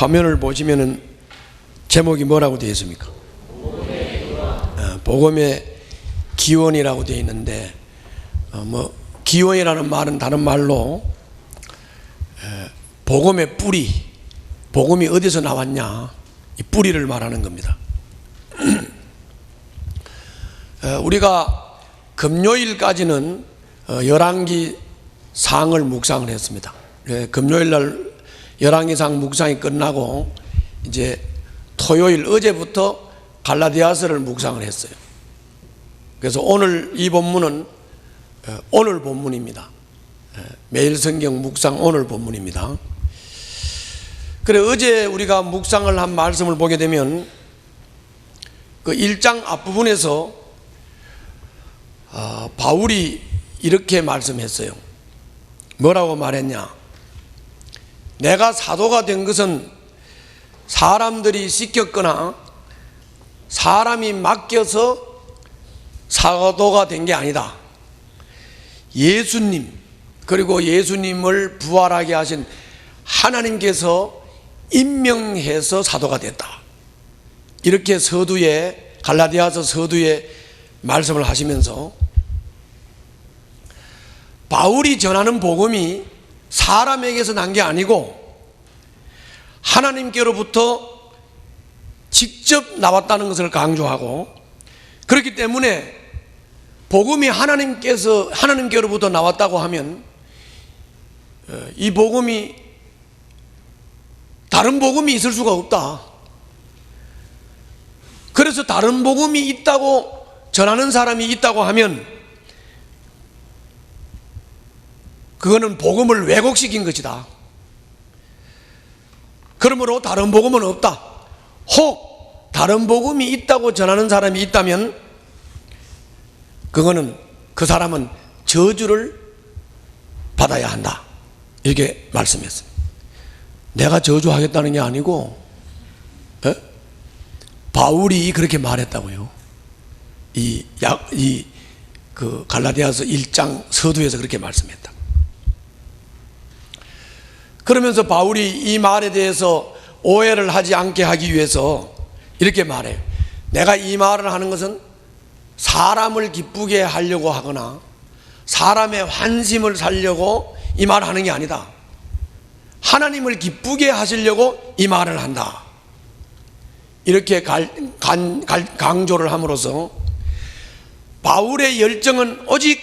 화면을 보시면은 제목이 뭐라고 되어 있습니까? 복음의 기원이라고 되어 있는데, 기원이라는 말은 다른 말로 복음의 뿌리, 복음이 어디서 나왔냐, 이 뿌리를 말하는 겁니다. 우리가 금요일까지는 열왕기 상을 묵상을 했습니다. 금요일 날 열왕기상 묵상이 끝나고 이제 토요일 어제부터 갈라디아서를 묵상을 했어요. 그래서 오늘 이 본문은 오늘 본문입니다. 매일 성경 묵상 오늘 본문입니다. 그래, 어제 우리가 묵상을 한 말씀을 보게 되면 그 1장 앞부분에서 바울이 이렇게 말씀했어요. 뭐라고 말했냐? 내가 사도가 된 것은 사람들이 시켰거나 사람이 맡겨서 사도가 된 게 아니다. 예수님, 그리고 예수님을 부활하게 하신 하나님께서 임명해서 사도가 됐다. 이렇게 서두에, 갈라디아서 서두에 말씀을 하시면서 바울이 전하는 복음이 사람에게서 난 게 아니고 하나님께로부터 직접 나왔다는 것을 강조하고, 그렇기 때문에 복음이 하나님께로부터 나왔다고 하면 이 복음이 다른 복음이 있을 수가 없다. 그래서 다른 복음이 있다고 전하는 사람이 있다고 하면 그거는 복음을 왜곡시킨 것이다. 그러므로 다른 복음은 없다. 혹 다른 복음이 있다고 전하는 사람이 있다면 그거는, 그 사람은 저주를 받아야 한다. 이렇게 말씀했습니다. 내가 저주하겠다는 게 아니고 바울이 그렇게 말했다고요. 그 갈라디아서 1장 서두에서 그렇게 말씀했다. 그러면서 바울이 이 말에 대해서 오해를 하지 않게 하기 위해서 이렇게 말해요. 내가 이 말을 하는 것은 사람을 기쁘게 하려고 하거나 사람의 환심을 살려고 이 말을 하는 게 아니다. 하나님을 기쁘게 하시려고 이 말을 한다. 이렇게 강조를 함으로써 바울의 열정은 오직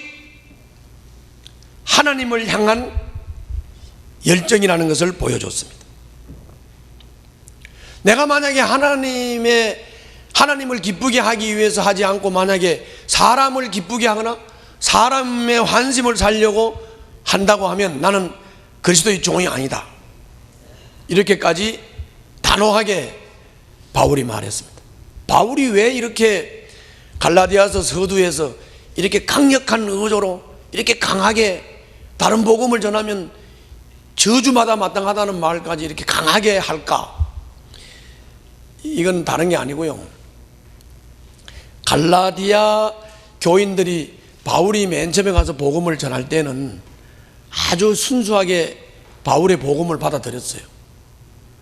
하나님을 향한 열정이라는 것을 보여줬습니다. 내가 만약에 하나님을 기쁘게 하기 위해서 하지 않고 만약에 사람을 기쁘게 하거나 사람의 환심을 살려고 한다고 하면 나는 그리스도의 종이 아니다. 이렇게까지 단호하게 바울이 말했습니다. 바울이 왜 이렇게 갈라디아서 서두에서 이렇게 강력한 의조로 이렇게 강하게 다른 복음을 전하면 저주마다 마땅하다는 말까지 이렇게 강하게 할까? 이건 다른 게 아니고요. 갈라디아 교인들이 바울이 맨 처음에 가서 복음을 전할 때는 아주 순수하게 바울의 복음을 받아들였어요.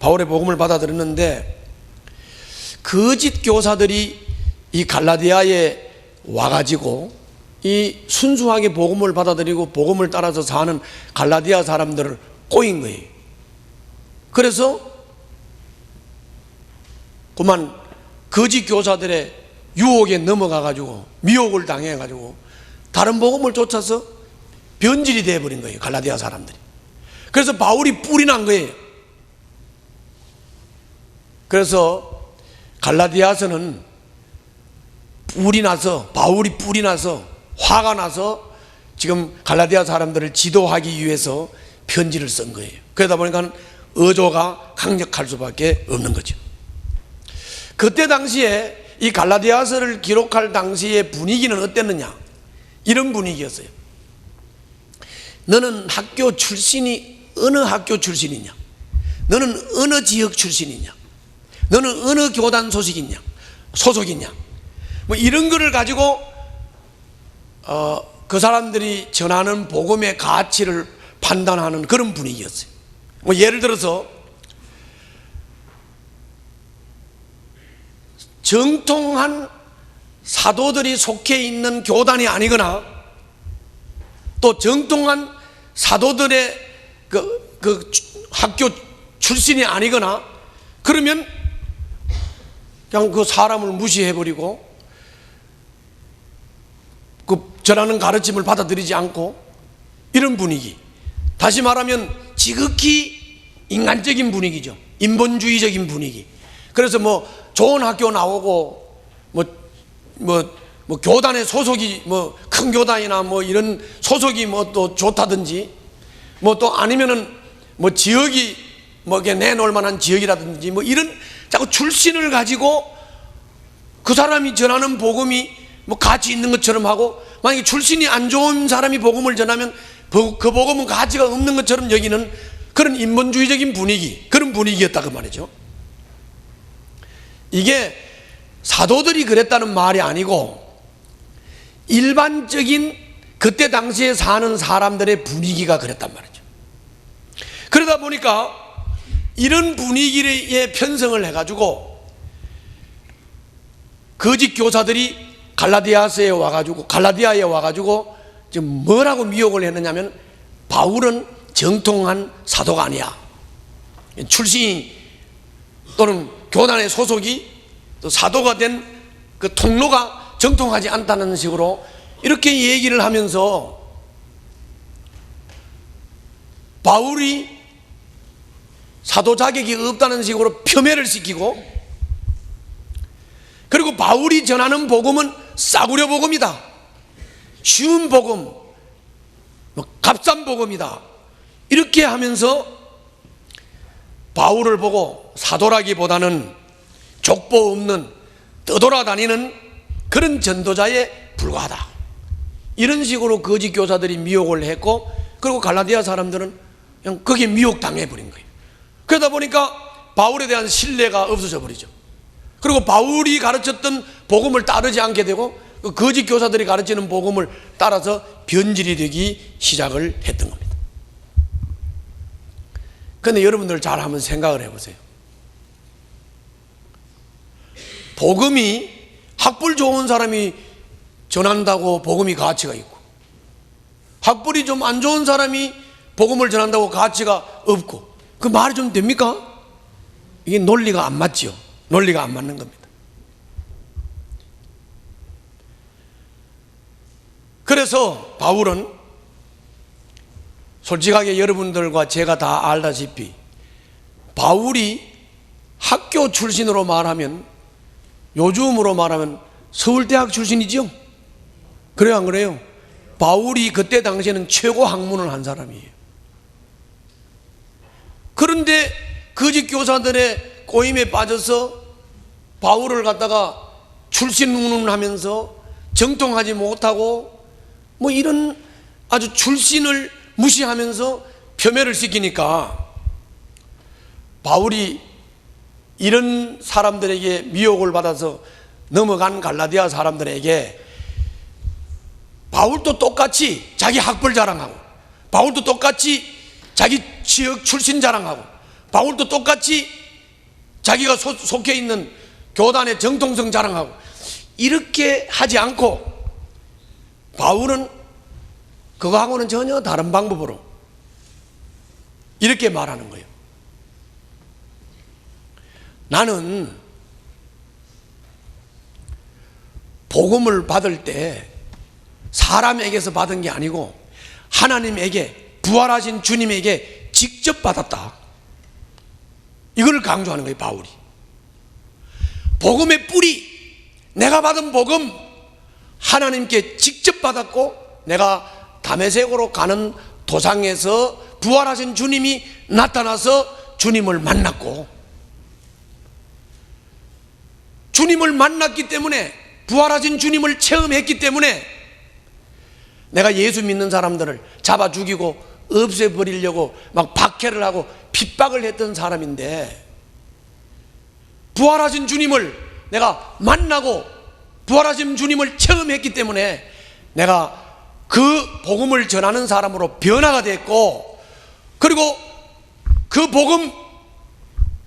바울의 복음을 받아들였는데 거짓 교사들이 이 갈라디아에 와가지고 이 순수하게 복음을 받아들이고 복음을 따라서 사는 갈라디아 사람들을 꼬인 거예요. 그래서 그만 거짓 교사들의 유혹에 넘어가가지고 미혹을 당해가지고 다른 복음을 쫓아서 변질이 되어버린 거예요, 갈라디아 사람들이. 그래서 바울이 뿔이 난 거예요. 그래서 갈라디아서는 바울이 뿔이 나서 화가 나서 지금 갈라디아 사람들을 지도하기 위해서 편지를 쓴 거예요. 그러다 보니까 어조가 강력할 수밖에 없는 거죠. 그때 당시에 이 갈라디아서를 기록할 당시의 분위기는 어땠느냐? 이런 분위기였어요. 너는 학교 출신이 어느 학교 출신이냐? 너는 어느 지역 출신이냐? 너는 어느 교단 소속이냐? 뭐 이런 거를 가지고 그 사람들이 전하는 복음의 가치를 판단하는 그런 분위기였어요. 뭐 예를 들어서 정통한 사도들이 속해 있는 교단이 아니거나 또 정통한 사도들의 그 학교 출신이 아니거나 그러면 그냥 그 사람을 무시해버리고 그 전하는 가르침을 받아들이지 않고 이런 분위기, 다시 말하면 지극히 인간적인 분위기죠. 인본주의적인 분위기. 그래서 뭐 좋은 학교 나오고 뭐 교단의 소속이 뭐 큰 교단이나 뭐 이런 소속이 뭐 또 좋다든지 뭐 또 아니면은 뭐 지역이 뭐 내놓을 만한 지역이라든지 뭐 이런 자꾸 출신을 가지고 그 사람이 전하는 복음이 뭐 가치 있는 것처럼 하고, 만약에 출신이 안 좋은 사람이 복음을 전하면 그 복음은 가치가 없는 것처럼 여기는 그런 인본주의적인 분위기, 그런 분위기였다 그 말이죠. 이게 사도들이 그랬다는 말이 아니고 일반적인 그때 당시에 사는 사람들의 분위기가 그랬단 말이죠. 그러다 보니까 이런 분위기에 편성을 해가지고 거짓 교사들이 갈라디아에 와가지고 지금 뭐라고 미혹을 했느냐면 바울은 정통한 사도가 아니야, 출신이 또는 교단의 소속이 또 사도가 된 그 통로가 정통하지 않다는 식으로 이렇게 얘기를 하면서 바울이 사도 자격이 없다는 식으로 폄훼를 시키고, 그리고 바울이 전하는 복음은 싸구려 복음이다, 쉬운 복음, 값싼 복음이다, 이렇게 하면서 바울을 보고 사도라기보다는 족보 없는 떠돌아다니는 그런 전도자에 불과하다, 이런 식으로 거짓 교사들이 미혹을 했고, 그리고 갈라디아 사람들은 그냥 거기에 미혹당해 버린 거예요. 그러다 보니까 바울에 대한 신뢰가 없어져 버리죠. 그리고 바울이 가르쳤던 복음을 따르지 않게 되고 그 거짓 교사들이 가르치는 복음을 따라서 변질이 되기 시작을 했던 겁니다. 그런데 여러분들 잘 한번 생각을 해보세요. 복음이 학벌 좋은 사람이 전한다고 복음이 가치가 있고, 학벌이 좀 안 좋은 사람이 복음을 전한다고 가치가 없고, 그 말이 좀 됩니까? 이게 논리가 안 맞지요. 논리가 안 맞는 겁니다. 그래서 바울은 솔직하게 여러분들과 제가 다 알다시피 바울이 학교 출신으로 말하면, 요즘으로 말하면 서울대학 출신이죠. 그래요 안 그래요? 바울이 그때 당시에는 최고 학문을 한 사람이에요. 그런데 거짓 교사들의 꼬임에 빠져서 바울을 갖다가 출신 운운하면서 정통하지 못하고 뭐 이런 아주 출신을 무시하면서 폄훼를 시키니까 바울이 이런 사람들에게 미혹을 받아서 넘어간 갈라디아 사람들에게 바울도 똑같이 자기 학벌 자랑하고, 바울도 똑같이 자기 지역 출신 자랑하고, 바울도 똑같이 자기가 속해 있는 교단의 정통성 자랑하고, 이렇게 하지 않고 바울은 그거하고는 전혀 다른 방법으로 이렇게 말하는 거예요. 나는 복음을 받을 때 사람에게서 받은 게 아니고 하나님에게, 부활하신 주님에게 직접 받았다, 이걸 강조하는 거예요. 바울이 복음의 뿌리, 내가 받은 복음 하나님께 직접 받았고, 내가 다메섹으로 가는 도상에서 부활하신 주님이 나타나서 주님을 만났고, 주님을 만났기 때문에, 부활하신 주님을 체험했기 때문에 내가 예수 믿는 사람들을 잡아 죽이고 없애버리려고 막 박해를 하고 핍박을 했던 사람인데, 부활하신 주님을 내가 만나고 부활하신 주님을 체험했기 때문에 내가 그 복음을 전하는 사람으로 변화가 됐고, 그리고 그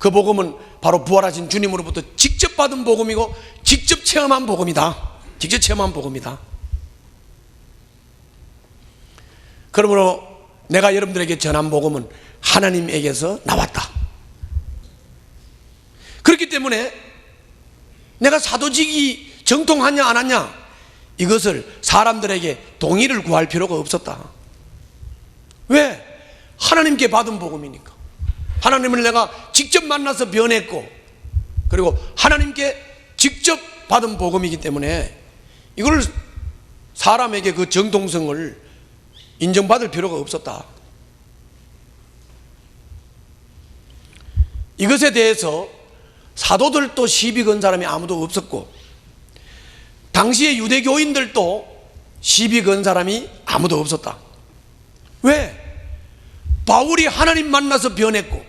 복음은 바로 부활하신 주님으로부터 직접 받은 복음이고 직접 체험한 복음이다. 직접 체험한 복음이다. 그러므로 내가 여러분들에게 전한 복음은 하나님에게서 나왔다. 그렇기 때문에 내가 사도직이 정통하냐 안 하냐 이것을 사람들에게 동의를 구할 필요가 없었다. 왜? 하나님께 받은 복음이니까. 하나님을 내가 직접 만나서 변했고, 그리고 하나님께 직접 받은 복음이기 때문에 이걸 사람에게 그 정통성을 인정받을 필요가 없었다. 이것에 대해서 사도들도 시비 건 사람이 아무도 없었고, 당시의 유대교인들도 시비 건 사람이 아무도 없었다. 왜? 바울이 하나님 만나서 변했고,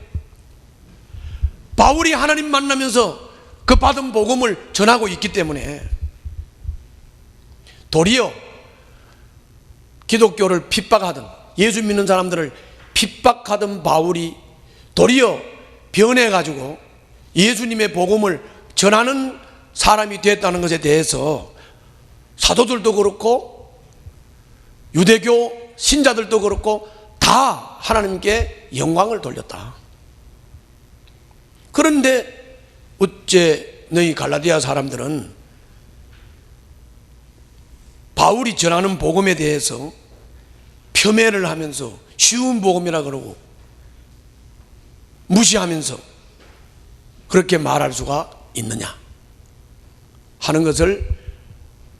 바울이 하나님 만나면서 그 받은 복음을 전하고 있기 때문에. 도리어 기독교를 핍박하던, 예수 믿는 사람들을 핍박하던 바울이 도리어 변해가지고 예수님의 복음을 전하는 사람이 됐다는 것에 대해서 사도들도 그렇고 유대교 신자들도 그렇고 다 하나님께 영광을 돌렸다. 그런데 어째 너희 갈라디아 사람들은 바울이 전하는 복음에 대해서 폄훼를 하면서 쉬운 복음이라 그러고 무시하면서 그렇게 말할 수가 있느냐 하는 것을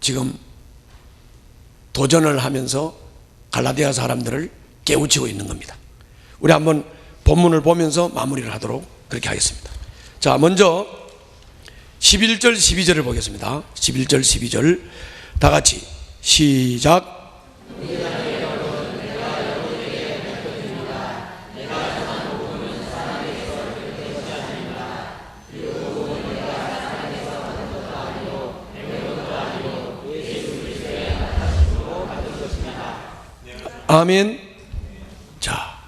지금 도전을 하면서 갈라디아 사람들을 깨우치고 있는 겁니다. 우리 한번 본문을 보면서 마무리를 하도록 그렇게 하겠습니다. 자, 먼저 11절 12절을 보겠습니다. 11절 12절 다 같이 시작. 아멘. 자,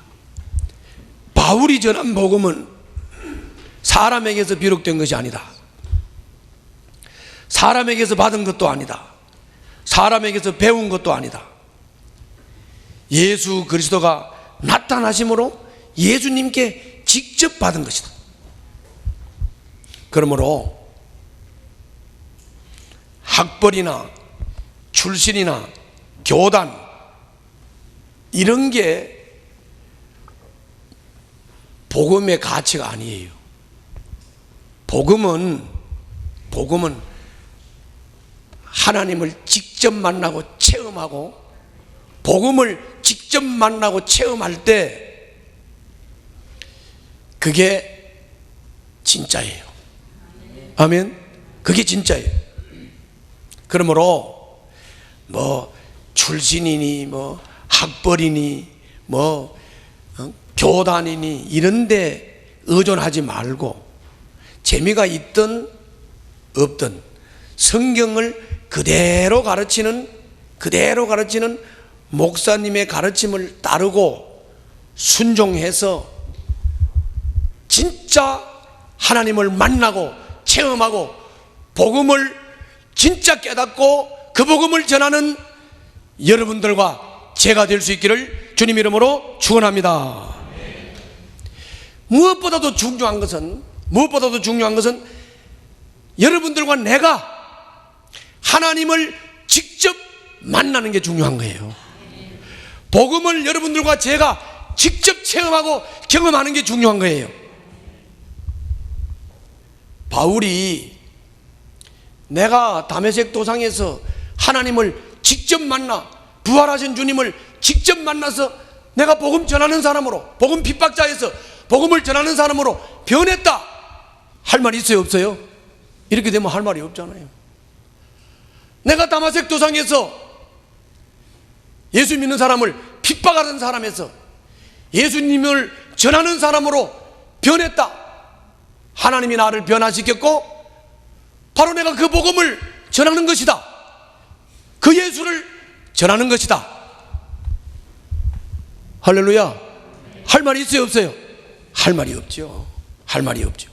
바울이 전한 복음은 사람에게서 비록된 것이 아니다. 사람에게서 받은 것도 아니다. 사람에게서 배운 것도 아니다. 예수 그리스도가 나타나심으로 예수님께 직접 받은 것이다. 그러므로 학벌이나 출신이나 교단 이런 게 복음의 가치가 아니에요. 복음은 하나님을 직접 만나고 체험하고, 복음을 직접 만나고 체험할 때 그게 진짜예요. 아멘. 그게 진짜예요. 그러므로 뭐 출신이니 뭐 학벌이니 뭐 교단이니 이런 데 의존하지 말고 재미가 있든 없든 성경을 그대로 가르치는 목사님의 가르침을 따르고 순종해서 진짜 하나님을 만나고 체험하고 복음을 진짜 깨닫고 그 복음을 전하는 여러분들과 제가 될 수 있기를 주님 이름으로 축원합니다. 무엇보다도 중요한 것은 여러분들과 내가 하나님을 직접 만나는 게 중요한 거예요. 복음을 여러분들과 제가 직접 체험하고 경험하는 게 중요한 거예요. 바울이 내가 다메섹 도상에서 하나님을 직접 만나 부활하신 주님을 직접 만나서 내가 복음 전하는 사람으로, 복음 핍박자에서 복음을 전하는 사람으로 변했다 할 말이 있어요, 없어요? 이렇게 되면 할 말이 없잖아요. 내가 다메섹 도상에서 예수 믿는 사람을 핍박하는 사람에서 예수님을 전하는 사람으로 변했다. 하나님이 나를 변화시켰고 바로 내가 그 복음을 전하는 것이다. 그 예수를 전하는 것이다. 할렐루야. 할 말이 있어요, 없어요? 할 말이 없죠. 할 말이 없죠.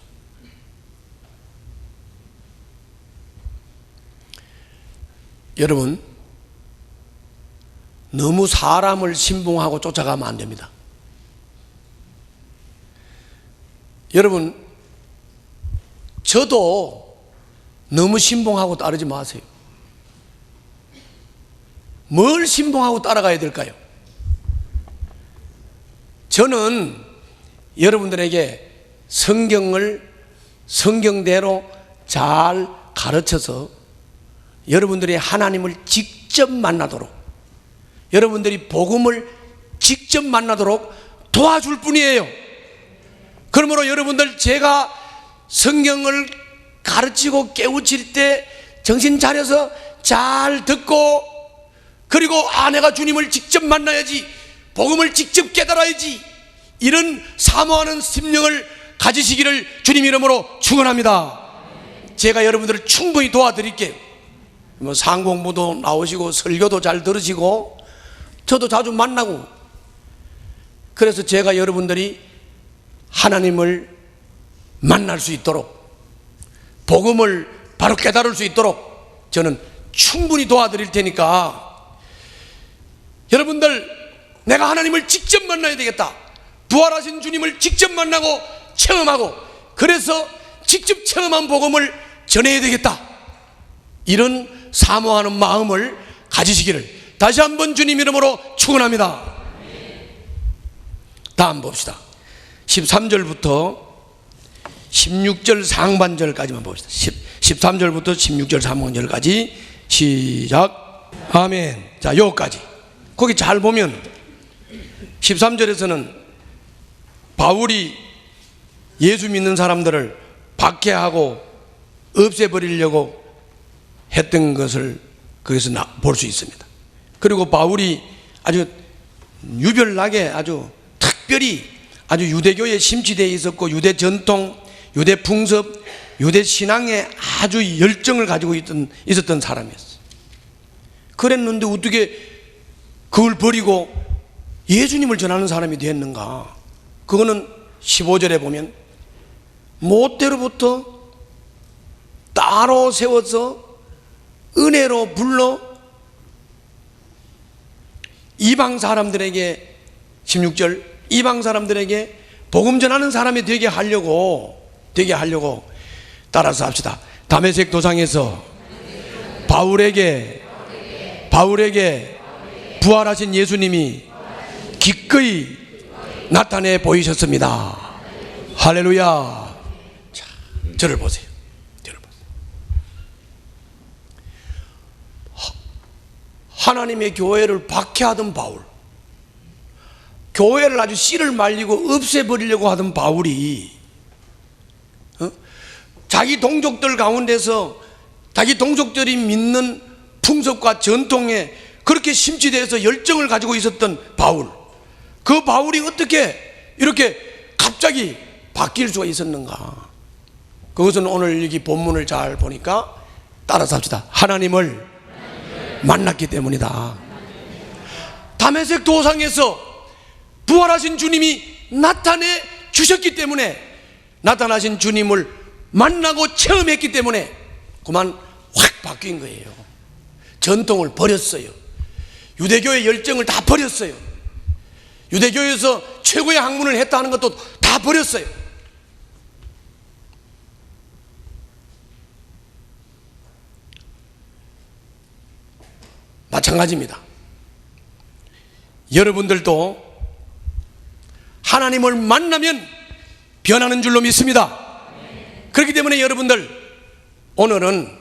여러분, 너무 사람을 신봉하고 쫓아가면 안 됩니다. 여러분, 저도 너무 신봉하고 따르지 마세요. 뭘 신봉하고 따라가야 될까요? 저는 여러분들에게 성경을 성경대로 잘 가르쳐서 여러분들이 하나님을 직접 만나도록, 여러분들이 복음을 직접 만나도록 도와줄 뿐이에요. 그러므로 여러분들, 제가 성경을 가르치고 깨우칠 때 정신 차려서 잘 듣고, 그리고 내가 주님을 직접 만나야지, 복음을 직접 깨달아야지, 이런 사모하는 심령을 가지시기를 주님 이름으로 축원합니다. 제가 여러분들을 충분히 도와드릴게요. 상공부도 나오시고 설교도 잘 들으시고 저도 자주 만나고, 그래서 제가 여러분들이 하나님을 만날 수 있도록, 복음을 바로 깨달을 수 있도록 저는 충분히 도와드릴 테니까, 여러분들, 내가 하나님을 직접 만나야 되겠다, 부활하신 주님을 직접 만나고 체험하고, 그래서 직접 체험한 복음을 전해야 되겠다, 이런 사모하는 마음을 가지시기를 다시 한번 주님 이름으로 축원합니다. 다음 봅시다. 13절부터 16절 상반절까지만 봅시다. 13절부터 16절 상반절까지 시작. 아멘. 자, 여기까지. 거기 잘 보면 13절에서는 바울이 예수 믿는 사람들을 박해하고 없애버리려고 했던 것을 거기서 볼 수 있습니다. 그리고 바울이 아주 유별나게, 아주 특별히 아주 유대교에 심취되어 있었고, 유대 전통, 유대 풍습, 유대 신앙에 아주 열정을 가지고 있었던 사람이었어요. 그랬는데 어떻게 그걸 버리고 예수님을 전하는 사람이 되었는가? 그거는 15절에 보면 못대로부터 따로 세워서 은혜로 불러 이방 사람들에게, 16절, 이방 사람들에게 복음 전하는 사람이 되게 하려고 따라서 합시다. 다메섹 도상에서 바울에게 부활하신 예수님이 기꺼이 나타내 보이셨습니다. 할렐루야. 자, 저를 보세요. 하나님의 교회를 박해하던 바울, 교회를 아주 씨를 말리고 없애버리려고 하던 바울이 자기 동족들 가운데서 자기 동족들이 믿는 풍습과 전통에 그렇게 심취돼서 열정을 가지고 있었던 바울, 그 바울이 어떻게 이렇게 갑자기 바뀔 수가 있었는가? 그것은 오늘 여기 본문을 잘 보니까 따라서 합시다. 하나님을 만났기 때문이다. 다메섹 도상에서 부활하신 주님이 나타내 주셨기 때문에, 나타나신 주님을 만나고 체험했기 때문에 그만 확 바뀐 거예요. 전통을 버렸어요. 유대교의 열정을 다 버렸어요. 유대교에서 최고의 학문을 했다 하는 것도 다 버렸어요. 마찬가지입니다. 여러분들도 하나님을 만나면 변하는 줄로 믿습니다. 그렇기 때문에 여러분들, 오늘은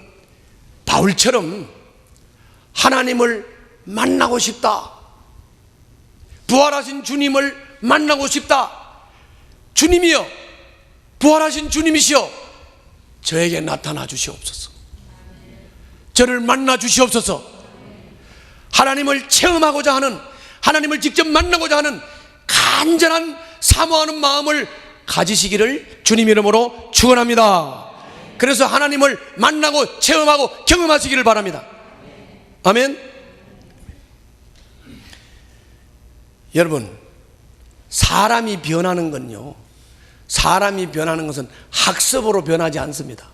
바울처럼 하나님을 만나고 싶다, 부활하신 주님을 만나고 싶다, 주님이여, 부활하신 주님이시여, 저에게 나타나 주시옵소서, 저를 만나 주시옵소서. 하나님을 체험하고자 하는, 하나님을 직접 만나고자 하는 간절한 사모하는 마음을 가지시기를 주님 이름으로 축원합니다. 그래서 하나님을 만나고 체험하고 경험하시기를 바랍니다. 아멘. 여러분, 사람이 변하는 건요, 사람이 변하는 것은 학습으로 변하지 않습니다.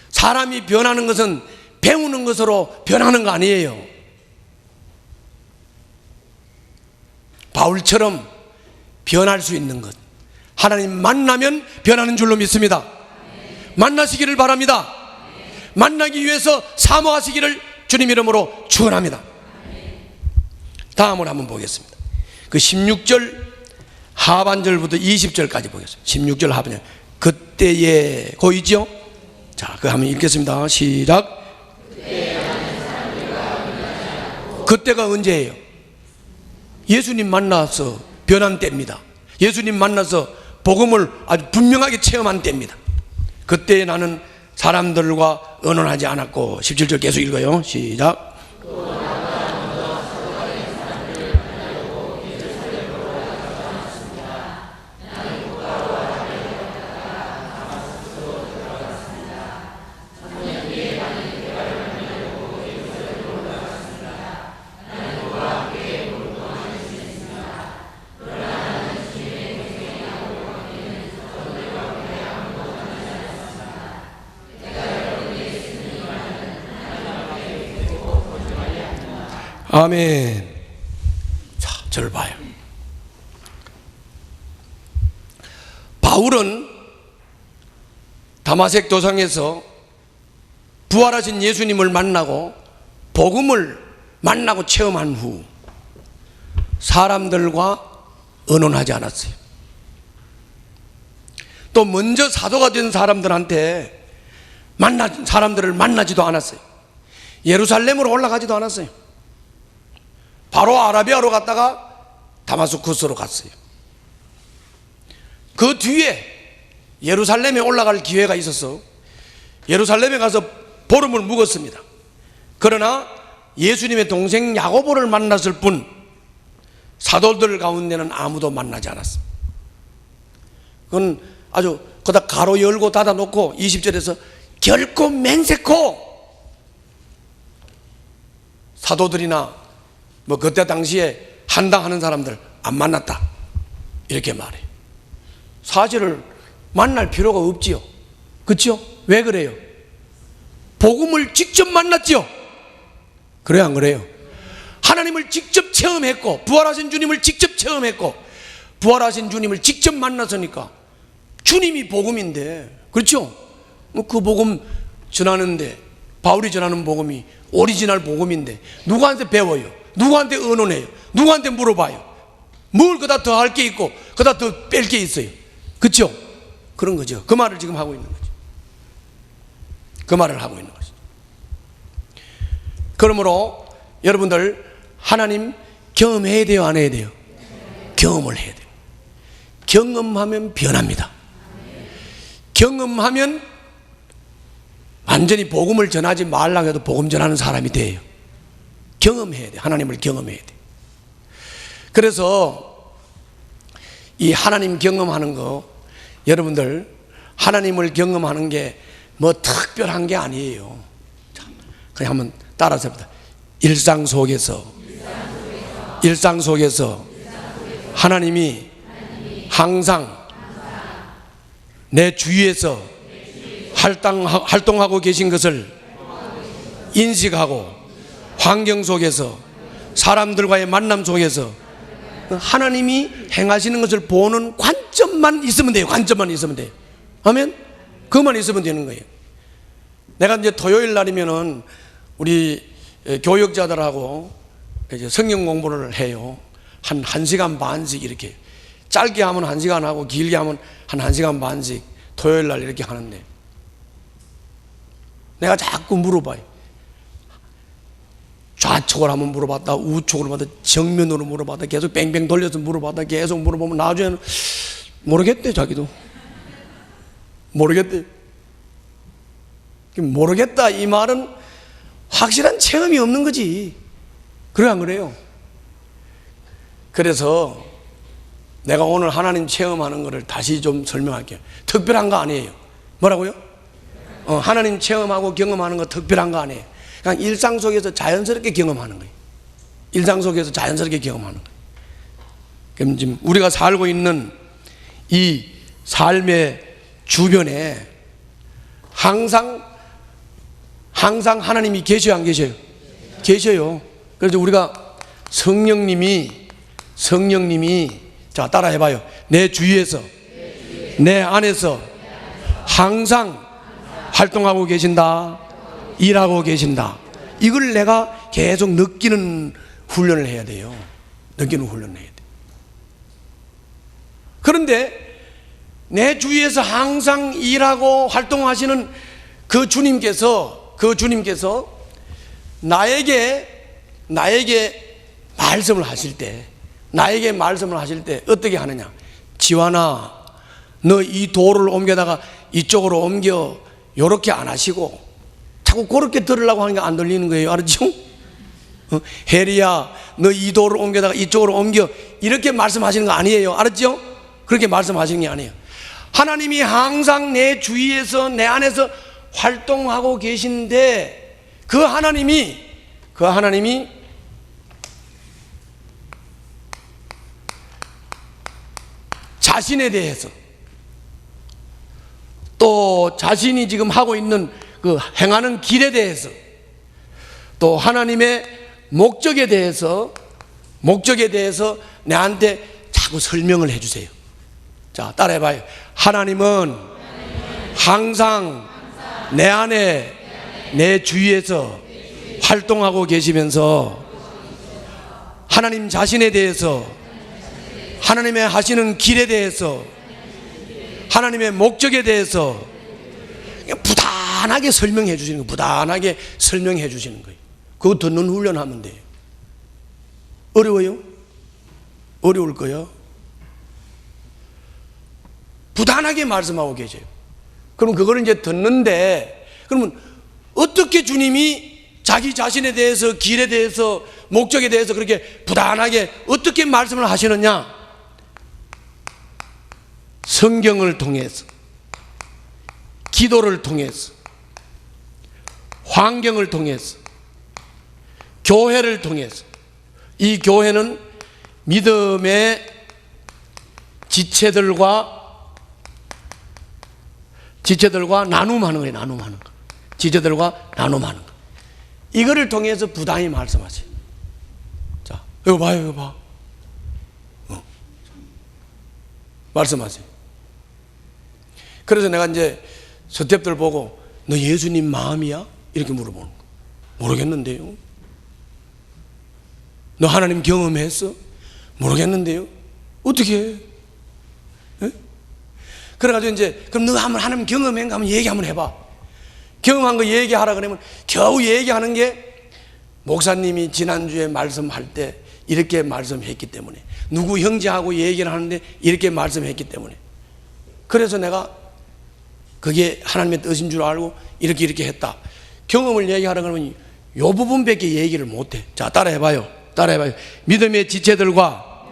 사람이 변하는 것은 배우는 것으로 변하는 거 아니에요. 바울처럼 변할 수 있는 것, 하나님 만나면 변하는 줄로 믿습니다. 만나시기를 바랍니다. 만나기 위해서 사모하시기를 주님 이름으로 축원합니다. 다음으로 한번 보겠습니다. 그 16절 하반절부터 20절까지 보겠습니다. 16절 하반절. 그때에 거 있죠? 자, 그 한번 읽겠습니다. 시작. 그때가 언제예요? 예수님 만나서 변한 때입니다. 예수님 만나서 복음을 아주 분명하게 체험한 때입니다. 그때 나는 사람들과 언언하지 않았고. 17절 계속 읽어요. 시작. 아멘. 자, 저를 봐요. 바울은 다마색 도상에서 부활하신 예수님을 만나고 복음을 만나고 체험한 후 사람들과 언언하지 않았어요. 또 먼저 사도가 된 사람들한테 사람들을 만나지도 않았어요. 예루살렘으로 올라가지도 않았어요. 바로 아라비아로 갔다가 다마스쿠스로 갔어요. 그 뒤에 예루살렘에 올라갈 기회가 있어서 예루살렘에 가서 보름을 묵었습니다. 그러나 예수님의 동생 야고보를 만났을 뿐 사도들 가운데는 아무도 만나지 않았습니다. 그건 아주 거기다 가로 열고 닫아 놓고 20절에서 결코 맹세코 사도들이나 뭐 그때 당시에 한당하는 사람들 안 만났다 이렇게 말해요. 사실을 만날 필요가 없지요. 그렇죠? 왜 그래요? 복음을 직접 만났지요. 그래요, 안 그래요? 하나님을 직접 체험했고 부활하신 주님을 직접 체험했고 부활하신 주님을 직접 만났으니까 주님이 복음인데, 그렇죠? 그 복음 전하는데 바울이 전하는 복음이 오리지널 복음인데 누구한테 배워요? 누구한테 의논해요? 누구한테 물어봐요? 뭘 그다 더 할 게 있고 그다 더 뺄 게 있어요. 그렇죠? 그런 거죠. 그 말을 지금 하고 있는 거죠. 그 말을 하고 있는 거죠. 그러므로 여러분들 하나님 경험해야 돼요, 안 해야 돼요? 경험을 해야 돼요. 경험하면 변합니다. 경험하면 완전히 복음을 전하지 말라고 해도 복음 전하는 사람이 돼요. 경험해야 돼. 하나님을 경험해야 돼. 그래서 이 하나님 경험하는 거, 여러분들 하나님을 경험하는 게 뭐 특별한 게 아니에요. 자, 그냥 한번 따라서 해봅니다. 일상 속에서 하나님이 항상 내 주위에서 활동하고 계신 것을 인식하고 환경 속에서 사람들과의 만남 속에서 하나님이 행하시는 것을 보는 관점만 있으면 돼요. 관점만 있으면 돼요. 아멘? 그것만 있으면 되는 거예요. 내가 이제 토요일 날이면은 우리 교역자들하고 이제 성경 공부를 해요. 한 1시간 반씩 이렇게. 짧게 하면 1시간 하고 길게 하면 한 1시간 반씩 토요일 날 이렇게 하는데 내가 자꾸 물어봐요. 좌측으로 한번 물어봤다, 우측으로 물어봤다, 정면으로 물어봤다, 계속 뺑뺑 돌려서 물어봤다, 계속 물어보면 나중에는 모르겠대. 자기도 모르겠대. 모르겠다 이 말은 확실한 체험이 없는 거지. 그래, 안 그래요? 그래서 내가 오늘 하나님 체험하는 것을 다시 좀 설명할게요. 특별한 거 아니에요. 뭐라고요? 하나님 체험하고 경험하는 거 특별한 거 아니에요. 그냥 일상 속에서 자연스럽게 경험하는 거예요. 일상 속에서 자연스럽게 경험하는 거예요. 그럼 지금 우리가 살고 있는 이 삶의 주변에 항상 항상 하나님이 계셔요, 안 계셔요? 계셔요. 그래서 우리가 성령님이 자, 따라 해봐요. 내 주위에서, 내 안에서 항상 활동하고 계신다, 일하고 계신다. 이걸 내가 계속 느끼는 훈련을 해야 돼요. 느끼는 훈련을 해야 돼요. 그런데 내 주위에서 항상 일하고 활동하시는 그 주님께서 나에게 말씀을 하실 때 어떻게 하느냐? 지환아, 너 이 돌을 옮겨다가 이쪽으로 옮겨, 요렇게 안 하시고 자꾸 그렇게 들으려고 하는 게 안 들리는 거예요. 알았죠? 혜리야, 너 이 돌을 옮겨다가 이쪽으로 옮겨, 이렇게 말씀하시는 거 아니에요. 알았죠? 그렇게 말씀하시는 게 아니에요. 하나님이 항상 내 주위에서, 내 안에서 활동하고 계신데, 그 하나님이 자신에 대해서, 또 자신이 지금 하고 있는 그 행하는 길에 대해서, 또 하나님의 목적에 대해서 내한테 자꾸 설명을 해 주세요. 자, 따라해 봐요. 하나님은 항상 내 안에, 내 주위에서 활동하고 계시면서 하나님 자신에 대해서, 하나님의 하시는 길에 대해서, 하나님의 목적에 대해서 부단하게 설명해 주시는 거예요. 그거 듣는 훈련하면 돼요. 어려워요? 어려울 거예요. 부단하게 말씀하고 계세요. 그럼 그거를 이제 듣는데, 그러면 어떻게 주님이 자기 자신에 대해서, 길에 대해서, 목적에 대해서 그렇게 부단하게 어떻게 말씀을 하시느냐? 성경을 통해서, 기도를 통해서, 환경을 통해서, 교회를 통해서. 이 교회는 믿음의 지체들과 나눔하는 거예요. 지체들과 나눔하는 거. 이거를 통해서 부단히 말씀하세요. 자, 이거 봐. 말씀하세요. 그래서 내가 이제 스탭들 보고, 너 예수님 마음이야? 이렇게 물어보는 거. 모르겠는데요. 너 하나님 경험했어? 모르겠는데요. 어떻게 해? 에? 그래가지고 이제, 그럼 너 한번 하나님 경험했는가 하면 얘기 한번 해봐. 경험한 거 얘기하라 그러면 겨우 얘기하는 게, 목사님이 지난주에 말씀할 때 이렇게 말씀했기 때문에, 누구 형제하고 얘기를 하는데 이렇게 말씀했기 때문에, 그래서 내가 그게 하나님의 뜻인 줄 알고 이렇게 했다. 경험을 얘기하라 그러면 요 부분밖에 얘기를 못해. 자, 따라해봐요. 믿음의 지체들과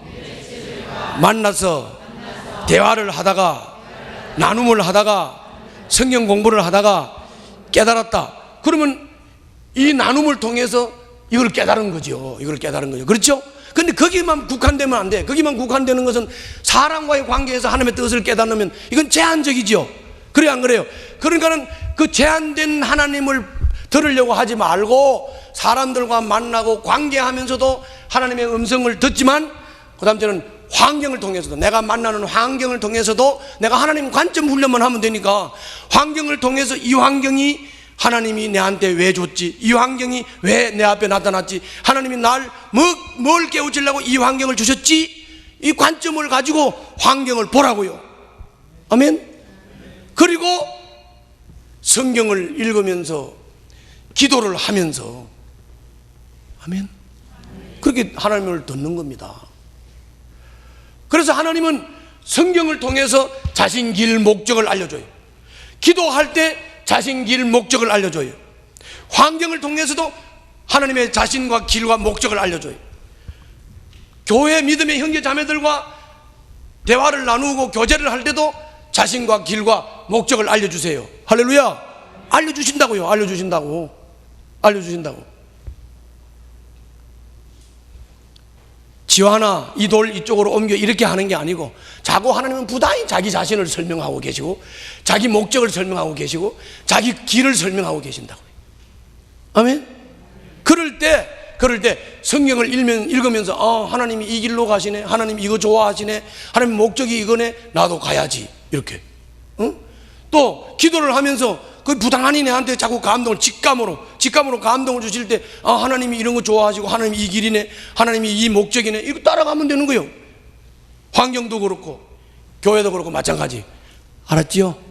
만나서 대화를 하다가, 나눔을 하다가, 성경 공부를 하다가 깨달았다. 그러면 이 나눔을 통해서 이걸 깨달은 거죠. 그렇죠? 근데 거기만 국한되면 안 돼. 거기만 국한되는 것은 사람과의 관계에서 하나님의 뜻을 깨닫으면 이건 제한적이죠. 그래, 안 그래요? 그러니까는 그 제한된 하나님을 들으려고 하지 말고 사람들과 만나고 관계하면서도 하나님의 음성을 듣지만, 그 다음 저는 환경을 통해서도, 내가 만나는 환경을 통해서도 내가 하나님 관점 훈련만 하면 되니까, 환경을 통해서 이 환경이 하나님이 내한테 왜 줬지? 이 환경이 왜 내 앞에 나타났지? 하나님이 날 뭘 깨우치려고 이 환경을 주셨지? 이 관점을 가지고 환경을 보라고요. 아멘? 그리고 성경을 읽으면서, 기도를 하면서, 아멘? 그렇게 하나님을 듣는 겁니다. 그래서 하나님은 성경을 통해서 자신 길 목적을 알려줘요. 기도할 때 자신 길 목적을 알려줘요. 환경을 통해서도 하나님의 자신과 길과 목적을 알려줘요. 교회 믿음의 형제 자매들과 대화를 나누고 교제를 할 때도 자신과 길과 목적을 알려주세요. 할렐루야. 알려주신다고요. 알려주신다고. 지환아, 이 돌 이쪽으로 옮겨, 이렇게 하는 게 아니고, 자꾸 하나님은 부단히 자기 자신을 설명하고 계시고, 자기 목적을 설명하고 계시고, 자기 길을 설명하고 계신다고요. 아멘. 그럴 때 성경을 읽으면서 하나님이 이 길로 가시네, 하나님 이거 좋아하시네, 하나님 목적이 이거네, 나도 가야지. 이렇게. 또 기도를 하면서 그 부당하니 내한테 자꾸 직감으로 감동을 주실 때 하나님이 이런 거 좋아하시고, 하나님이 이 길이네, 하나님이 이 목적이네, 이거 따라가면 되는 거예요. 환경도 그렇고 교회도 그렇고 마찬가지. 알았지요?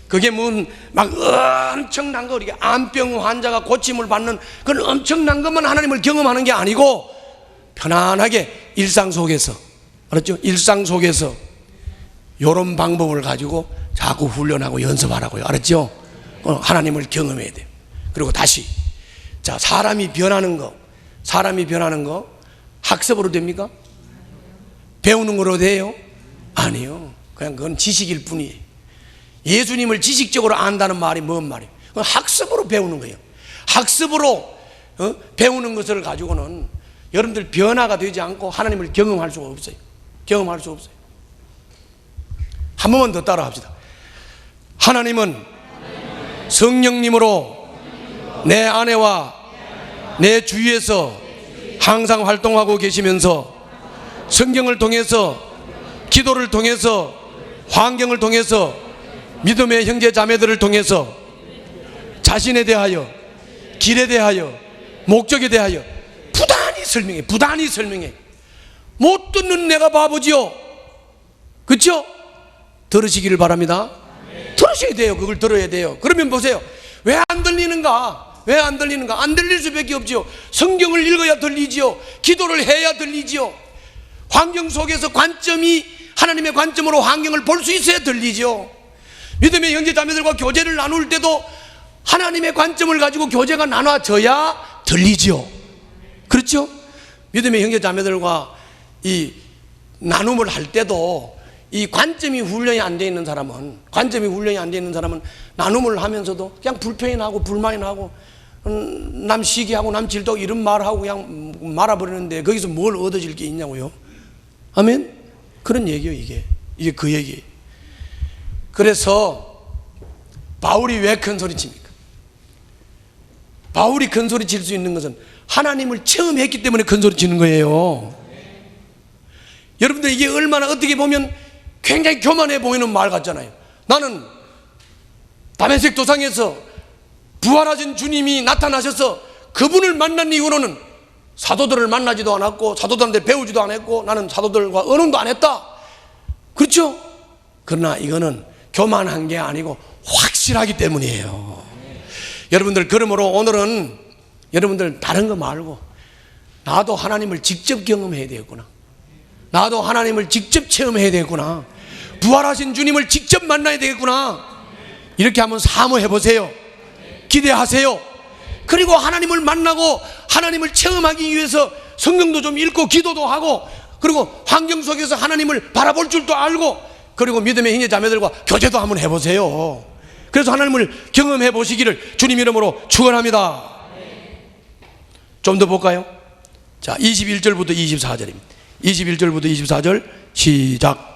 그게 막 엄청난 거, 이렇게 암병 환자가 고침을 받는 그런 엄청난 것만 하나님을 경험하는 게 아니고, 편안하게 일상 속에서, 알았죠? 일상 속에서 이런 방법을 가지고 자꾸 훈련하고 연습하라고요. 알았죠? 하나님을 경험해야 돼요. 그리고 다시, 자, 사람이 변하는 거 학습으로 됩니까? 배우는 거로 돼요? 아니요. 그냥 그건 지식일 뿐이에요. 예수님을 지식적으로 안다는 말이 뭔 말이에요? 그건 학습으로 배우는 거예요. 학습으로 배우는 것을 가지고는 여러분들 변화가 되지 않고 하나님을 경험할 수가 없어요. 경험할 수 없어요. 한 번만 더 따라 합시다. 하나님은 성령님으로 내 안에와 내 주위에서 항상 활동하고 계시면서 성경을 통해서, 기도를 통해서, 환경을 통해서, 믿음의 형제 자매들을 통해서 자신에 대하여, 길에 대하여, 목적에 대하여 부단히 설명해. 못 듣는 내가 바보지요. 그렇죠? 들으시기를 바랍니다. 들으셔야 돼요. 그걸 들어야 돼요. 그러면 보세요. 왜 안 들리는가? 안 들릴 수밖에 없지요. 성경을 읽어야 들리지요. 기도를 해야 들리지요. 환경 속에서 하나님의 관점으로 환경을 볼 수 있어야 들리죠. 믿음의 형제 자매들과 교제를 나눌 때도 하나님의 관점을 가지고 교제가 나눠져야 들리죠. 그렇죠? 믿음의 형제 자매들과 이 나눔을 할 때도 이 관점이 훈련이 안 돼 있는 사람은 나눔을 하면서도 그냥 불평이 나고 불만이 나고 남 시기하고 남 질투하고 이런 말하고 그냥 말아버리는데 거기서 뭘 얻어질 게 있냐고요. 아멘? 그런 얘기예요. 이게 그 얘기예요. 그래서 바울이 왜 큰 소리 칩니까? 바울이 큰 소리 칠 수 있는 것은 하나님을 체험했기 때문에 큰 소리 치는 거예요. 여러분들, 이게 얼마나 어떻게 보면 굉장히 교만해 보이는 말 같잖아요. 나는 다메섹 도상에서 부활하신 주님이 나타나셔서 그분을 만난 이후로는 사도들을 만나지도 않았고 사도들한테 배우지도 않았고 나는 사도들과 언언도 안 했다. 그렇죠? 그러나 이거는 교만한 게 아니고 확실하기 때문이에요. 여러분들, 그러므로 오늘은 여러분들 다른 거 말고 나도 하나님을 직접 경험해야 되겠구나. 나도 하나님을 직접 체험해야 되겠구나. 부활하신 주님을 직접 만나야 되겠구나. 이렇게 한번 사모해 보세요. 기대하세요. 그리고 하나님을 만나고 하나님을 체험하기 위해서 성경도 좀 읽고 기도도 하고, 그리고 환경 속에서 하나님을 바라볼 줄도 알고, 그리고 믿음의 형제 자매들과 교제도 한번 해보세요. 그래서 하나님을 경험해 보시기를 주님 이름으로 축원합니다. 좀 더 볼까요? 자, 21절부터 24절입니다. 21절부터 24절 시작.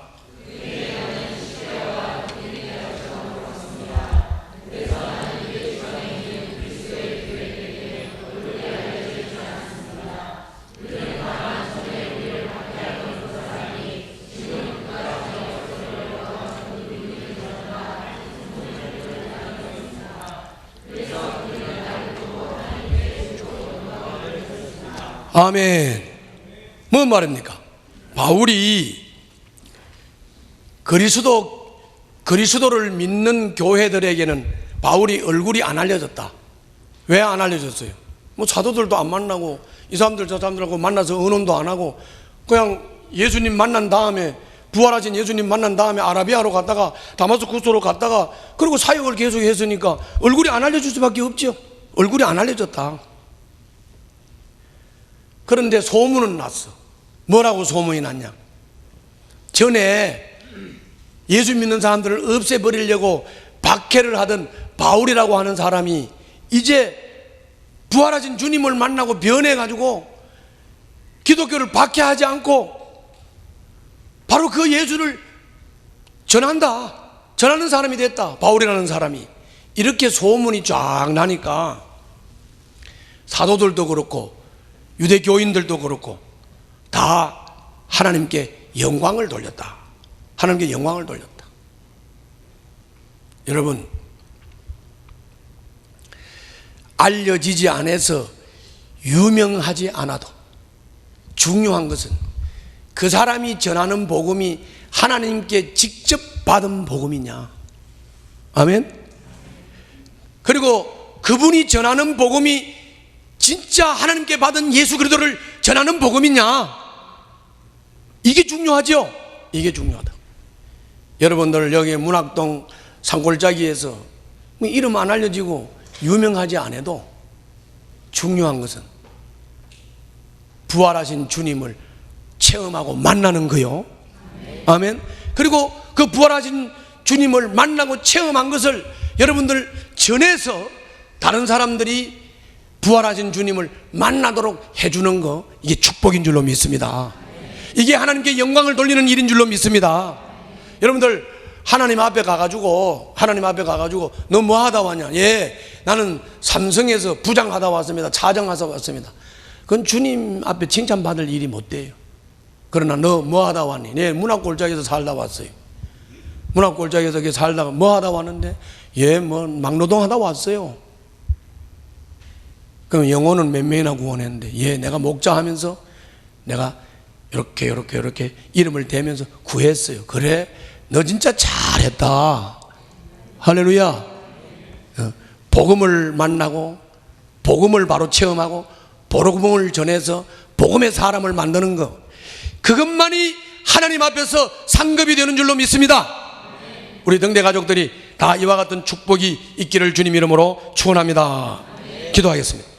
아멘. 뭔 말입니까? 바울이 그리스도를 믿는 교회들에게는 바울이 얼굴이 안 알려졌다. 왜 안 알려졌어요? 뭐 사도들도 안 만나고 이 사람들 저 사람들하고 만나서 언론도 안 하고 그냥 예수님 만난 다음에, 부활하신 예수님 만난 다음에 아라비아로 갔다가 다마스쿠스로 갔다가 그리고 사역을 계속 했으니까 얼굴이 안 알려질 수밖에 없죠. 얼굴이 안 알려졌다. 그런데 소문은 났어. 뭐라고 소문이 났냐? 전에 예수 믿는 사람들을 없애버리려고 박해를 하던 바울이라고 하는 사람이 이제 부활하신 주님을 만나고 변해가지고 기독교를 박해하지 않고 바로 그 예수를 전하는 사람이 됐다. 바울이라는 사람이. 이렇게 소문이 쫙 나니까 사도들도 그렇고 유대 교인들도 그렇고 다 하나님께 영광을 돌렸다. 하나님께 영광을 돌렸다. 여러분, 알려지지 않아서 유명하지 않아도 중요한 것은 그 사람이 전하는 복음이 하나님께 직접 받은 복음이냐. 아멘. 그리고 그분이 전하는 복음이 진짜 하나님께 받은 예수 그리스도를 전하는 복음이냐. 이게 중요하죠. 이게 중요하다. 여러분들 여기 문학동 산골짜기에서 이름 안 알려지고 유명하지 않아도 중요한 것은 부활하신 주님을 체험하고 만나는 거요. 아멘. 그리고 그 부활하신 주님을 만나고 체험한 것을 여러분들 전해서 다른 사람들이 부활하신 주님을 만나도록 해주는 거, 이게 축복인 줄로 믿습니다. 이게 하나님께 영광을 돌리는 일인 줄로 믿습니다. 여러분들 하나님 앞에 가가지고 너 뭐 하다 왔냐? 예, 나는 삼성에서 부장하다 왔습니다. 차장하다 왔습니다. 그건 주님 앞에 칭찬받을 일이 못 돼요. 그러나 너 뭐 하다 왔니? 네, 문학골짜기에서 살다 왔어요. 문학골짜기에서 살다가 뭐 하다 왔는데? 예, 뭐 막노동 하다 왔어요. 그럼 영혼은 몇 명이나 구원했는데? 예, 내가 목자하면서 내가 이렇게 이름을 대면서 구했어요. 그래, 너 진짜 잘했다. 할렐루야. 복음을 만나고 복음을 바로 체험하고 복음을 전해서 복음의 사람을 만드는 것, 그것만이 하나님 앞에서 상급이 되는 줄로 믿습니다. 우리 등대 가족들이 다 이와 같은 축복이 있기를 주님 이름으로 축원합니다. 기도하겠습니다.